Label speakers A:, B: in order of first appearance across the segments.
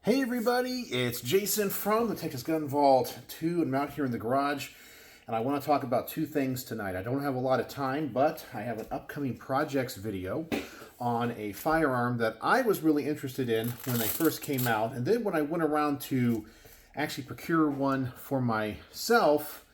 A: Hey everybody, it's Jason from the Texas Gun Vault 2, and I'm out here in the garage, and I want to talk about two things tonight. I don't have a lot of time, but I have an upcoming projects video on a firearm that I was really interested in when they first came out, and then when I went around to actually procure one for myself,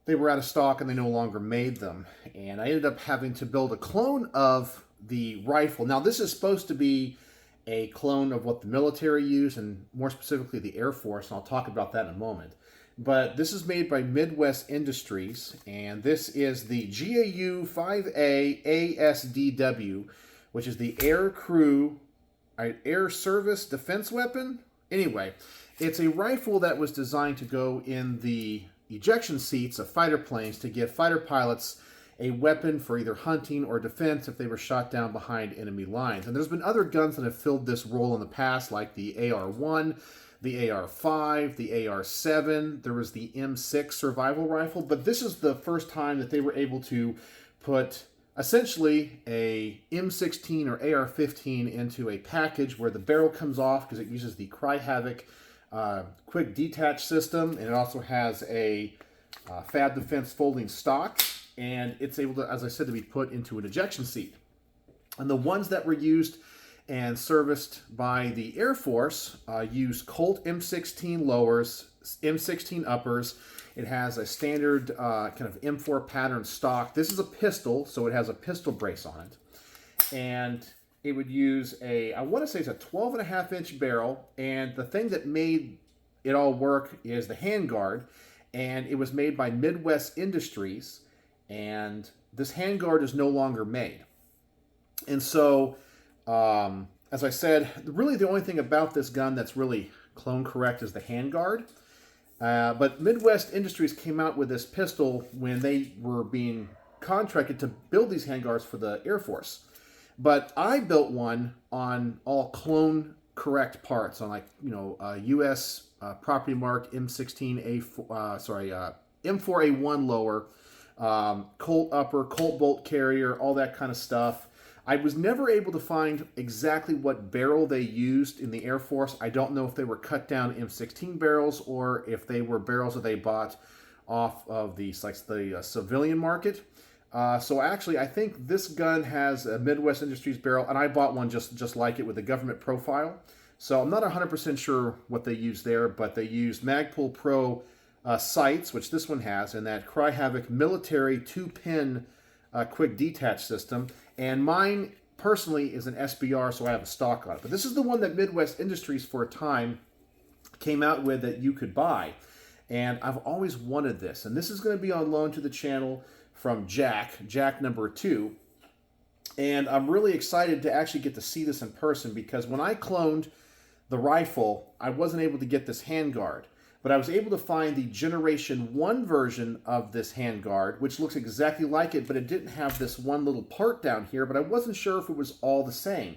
A: they were out of stock and they no longer made them, and I ended up having to build a clone of the rifle. Now this is supposed to be a clone of what the military use, and more specifically the Air Force, and I'll talk about that in a moment. But this is made by Midwest Industries, and this is the GAU-5A ASDW, which is the Air Service Defense Weapon. Anyway, it's a rifle that was designed to go in the ejection seats of fighter planes to give fighter pilots a weapon for either hunting or defense if they were shot down behind enemy lines. And there's been other guns that have filled this role in the past, like the AR-1, the AR-5, the AR-7. There was the M6 survival rifle, but this is the first time that they were able to put essentially a M16 or AR-15 into a package where the barrel comes off because it uses the Cry-Havoc quick detach system, and it also has a Fab Defense folding stock. And it's able to, as I said, to be put into an ejection seat. And the ones that were used and serviced by the Air Force use Colt M16 lowers, M16 uppers. It has a standard kind of M4 pattern stock. This is a pistol, so it has a pistol brace on it. And it would use I want to say it's a 12.5-inch barrel. And the thing that made it all work is the handguard. And it was made by Midwest Industries. And this handguard is no longer made. And so, as I said, really the only thing about this gun that's really clone correct is the handguard. But Midwest Industries came out with this pistol when they were being contracted to build these handguards for the Air Force. But I built one on all clone correct parts, on U.S. property mark M4A1 lower, Colt upper, Colt bolt carrier, all that kind of stuff. I was never able to find exactly what barrel they used in the Air Force. I don't know if they were cut down M16 barrels or if they were barrels that they bought off of the civilian market. So actually, I think this gun has a Midwest Industries barrel, and I bought one just like it with a government profile. So I'm not 100% sure what they used there, but they used Magpul Pro sights, which this one has, and that Cry-Havoc military 2-pin quick detach system. And mine personally is an SBR, so I have a stock on it. But this is the one that Midwest Industries for a time came out with that you could buy. And I've always wanted this. And this is going to be on loan to the channel from Jack number 2. And I'm really excited to actually get to see this in person, because when I cloned the rifle, I wasn't able to get this handguard. But I was able to find the Generation 1 version of this handguard, which looks exactly like it, but it didn't have this one little part down here, but I wasn't sure if it was all the same.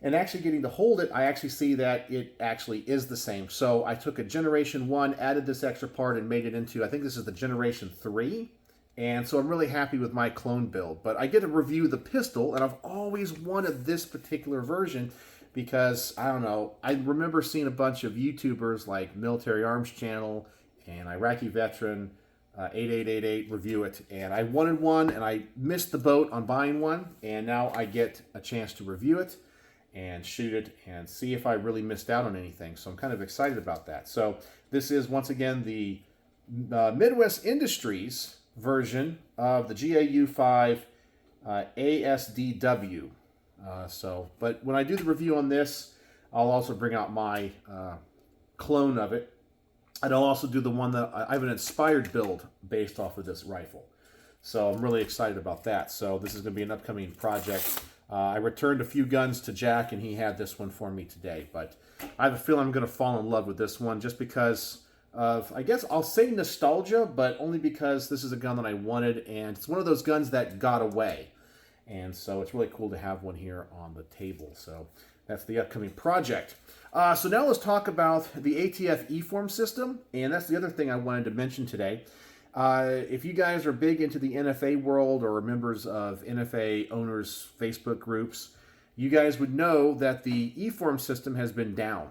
A: And actually getting to hold it, I actually see that it actually is the same. So I took a Generation 1, added this extra part, and made it into, I think this is the Generation 3. And so I'm really happy with my clone build. But I get to review the pistol, and I've always wanted this particular version, because, I don't know, I remember seeing a bunch of YouTubers like Military Arms Channel and Iraqi Veteran 8888 review it, and I wanted one, and I missed the boat on buying one, and now I get a chance to review it and shoot it and see if I really missed out on anything. So I'm kind of excited about that. So this is, once again, the Midwest Industries version of the GAU-5 ASDW. But when I do the review on this, I'll also bring out my clone of it. And I'll also do the one that I have an inspired build based off of this rifle. So I'm really excited about that. So this is going to be an upcoming project. I returned a few guns to Jack, and he had this one for me today. But I have a feeling I'm going to fall in love with this one just because of, I guess I'll say nostalgia, but only because this is a gun that I wanted, and it's one of those guns that got away. And so it's really cool to have one here on the table. So that's the upcoming project. So now let's talk about the ATF eForm system. And that's the other thing I wanted to mention today. If you guys are big into the NFA world or are members of NFA owners' Facebook groups, you guys would know that the eForm system has been down.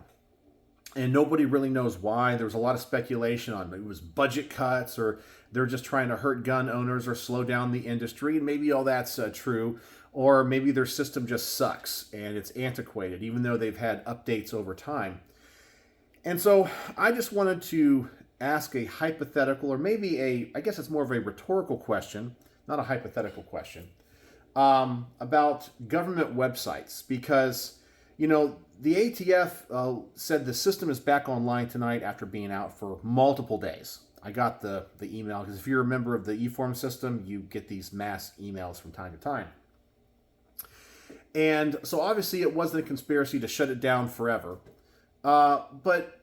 A: and nobody really knows why. There was a lot of speculation on it was budget cuts, or they're just trying to hurt gun owners or slow down the industry, and maybe all that's true, or maybe their system just sucks and it's antiquated, even though they've had updates over time. And so I just wanted to ask a hypothetical, or maybe I guess it's more of a rhetorical question, not a hypothetical question, about government websites, because, you know, the ATF said the system is back online tonight after being out for multiple days. I got the email, because if you're a member of the eForm system, you get these mass emails from time to time. And so obviously it wasn't a conspiracy to shut it down forever. But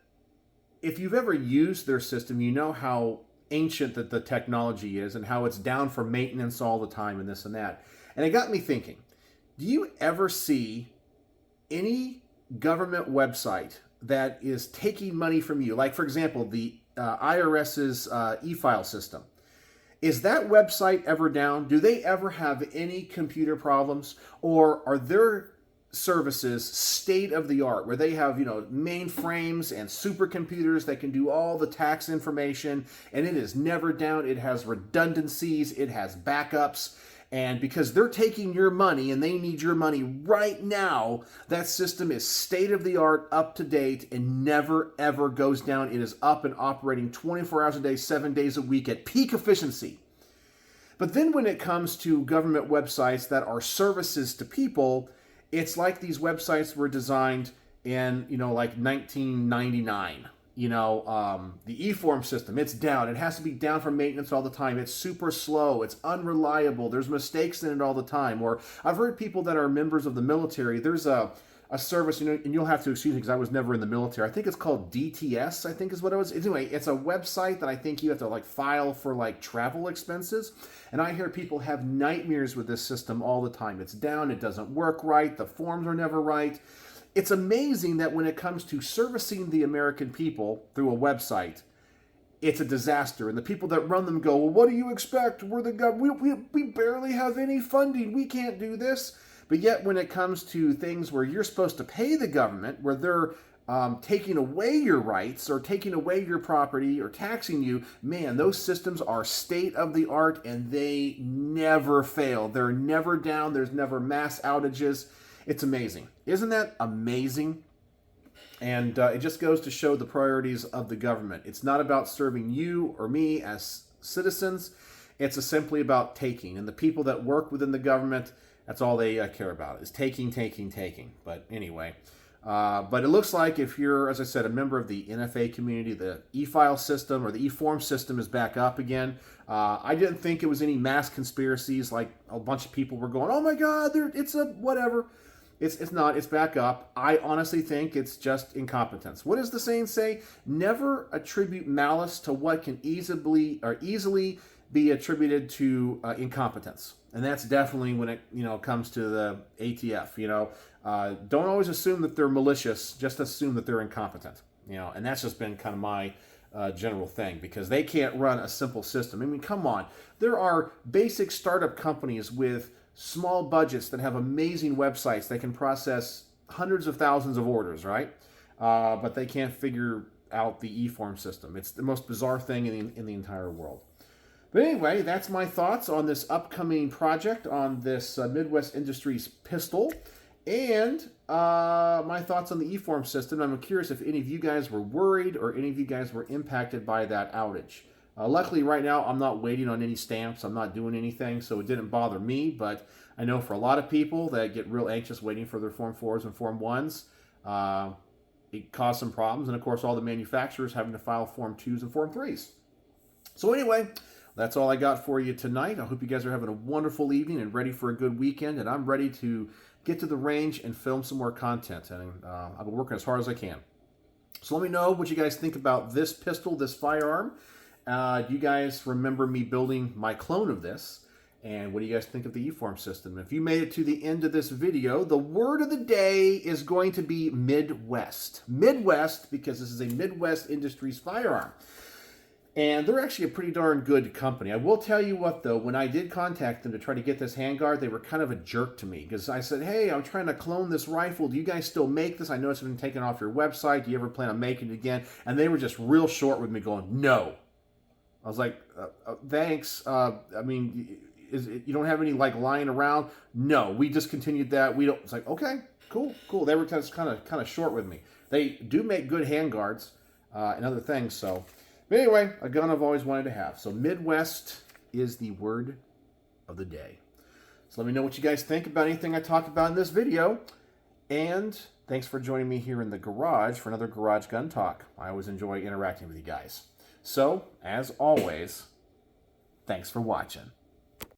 A: if you've ever used their system, you know how ancient that the technology is and how it's down for maintenance all the time and this and that. And it got me thinking, do you ever see any government website that is taking money from you? Like, for example, the IRS's e-file system. Is that website ever down? Do they ever have any computer problems? Or are their services state of the art, where they have, you know, mainframes and supercomputers that can do all the tax information, and it is never down? It has redundancies, it has backups, and because they're taking your money and they need your money right now, that system is state of the art, up to date, and never ever goes down. It is up and operating 24 hours a day, 7 days a week at peak efficiency. But then when it comes to government websites that are services to people, it's like these websites were designed in, you know, like 1999. You know, the eForm system, it's down. It has to be down for maintenance all the time. It's super slow. It's unreliable. There's mistakes in it all the time. Or I've heard people that are members of the military, there's a service, you know, and you'll have to excuse me because I was never in the military. I think it's called DTS, I think is what it was. Anyway, it's a website that I think you have to like file for like travel expenses. And I hear people have nightmares with this system all the time. It's down. It doesn't work right. The forms are never right. It's amazing that when it comes to servicing the American people through a website, it's a disaster. And the people that run them go, well, what do you expect? We're the government. We barely have any funding. We can't do this. But yet when it comes to things where you're supposed to pay the government, where they're taking away your rights or taking away your property or taxing you, man, those systems are state of the art and they never fail. They're never down. There's never mass outages. It's amazing. Isn't that amazing? And it just goes to show the priorities of the government. It's not about serving you or me as citizens. It's simply about taking. And the people that work within the government, that's all they care about, is taking. But anyway, but it looks like if you're, as I said, a member of the NFA community, the e-file system or the eForm system is back up again. I didn't think it was any mass conspiracies like a bunch of people were going, oh my God, it's a whatever. It's not. It's back up. I honestly think it's just incompetence. What does the saying say? Never attribute malice to what can easily be attributed to incompetence. And that's definitely when it comes to the ATF. Don't always assume that they're malicious. Just assume that they're incompetent. And that's just been kind of my general thing, because they can't run a simple system. I mean, come on. There are basic startup companies with small budgets that have amazing websites. They can process hundreds of thousands of orders, right? But they can't figure out the eForm system. It's the most bizarre thing in the entire world. But anyway, that's my thoughts on this upcoming project on this Midwest Industries pistol, and my thoughts on the eForm system. I'm curious if any of you guys were worried or any of you guys were impacted by that outage. Luckily, right now, I'm not waiting on any stamps. I'm not doing anything, so it didn't bother me. But I know for a lot of people that get real anxious waiting for their Form 4s and Form 1s, it caused some problems. And, of course, all the manufacturers having to file Form 2s and Form 3s. So anyway, that's all I got for you tonight. I hope you guys are having a wonderful evening and ready for a good weekend. And I'm ready to get to the range and film some more content. And I've been working as hard as I can. So let me know what you guys think about this pistol, this firearm. Do you guys remember me building my clone of this? And what do you guys think of the eForm system? If you made it to the end of this video, the word of the day is going to be Midwest. Midwest, because this is a Midwest Industries firearm. And they're actually a pretty darn good company. I will tell you what, though, when I did contact them to try to get this handguard, they were kind of a jerk to me because I said, hey, I'm trying to clone this rifle. Do you guys still make this? I know it's been taken off your website. Do you ever plan on making it again? And they were just real short with me going, no. I was like, thanks. I mean, you don't have any like lying around? No, we discontinued that. We don't. It's like, okay, cool. They were just kind of short with me. They do make good handguards and other things, so... But anyway, a gun I've always wanted to have. So Midwest is the word of the day. So let me know what you guys think about anything I talked about in this video. And thanks for joining me here in the garage for another Garage Gun Talk. I always enjoy interacting with you guys. So, as always, thanks for watching.